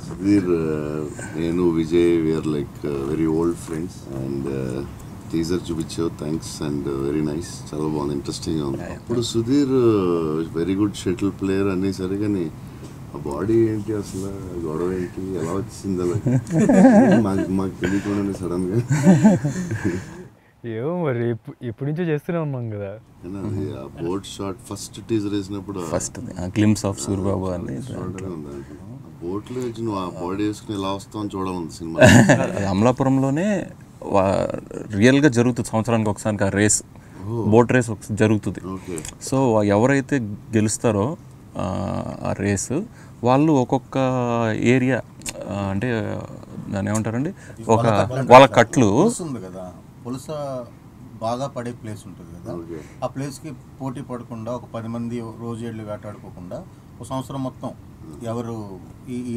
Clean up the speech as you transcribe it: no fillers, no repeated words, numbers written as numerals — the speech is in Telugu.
సుధీర్, నేను Vijay we are like very old friends and teaser చూపించావు, థ్యాంక్స్ అండ్ వెరీ నైస్, చాలా బాగుంది, ఇంట్రెస్టింగ్గా ఉంది. అప్పుడు Sudheer very good shuttle player అన్నీ సరే, కానీ ఆ బాడీ ఏంటి అసలు, గొడవ ఏంటి, ఎలా వచ్చింది అలా మాకు తెలియకుండానే సడన్గా. ఏమో మరి ఎప్పటి నుంచో చేస్తూనే ఉన్నాం కదా. అది ఆ బోట్ షాట్ ఫస్ట్ టీజర్ వేసినప్పుడు ఫస్ట్ గ్లిమ్స్ ఆఫ్ సూర్యబాబు అని బోట్లో వచ్చి నువ్వు ఆ బాడీ వేసుకుని ఎలా వస్తావు చూడాలంది సినిమా. అమలాపురంలోనే రియల్గా జరుగుతుంది, సంవత్సరానికి ఒకసారి ఆ రేస్, బోట్ రేస్ జరుగుతుంది. సో ఎవరైతే గెలుస్తారో ఆ రేసు వాళ్ళు ఒక్కొక్క ఏరియా, అంటే దాన్ని ఏమంటారండి, ఒక వాళ్ళ కట్లు కదా, పులస బాగా పడే ప్లేస్ ఉంటుంది కదా, ఆ ప్లేస్కి పోటీ పడకుండా ఒక 10 మంది రోజు ఏళ్ళు వేటాడుకోకుండా ఒక సంవత్సరం మొత్తం ఎవరు ఈ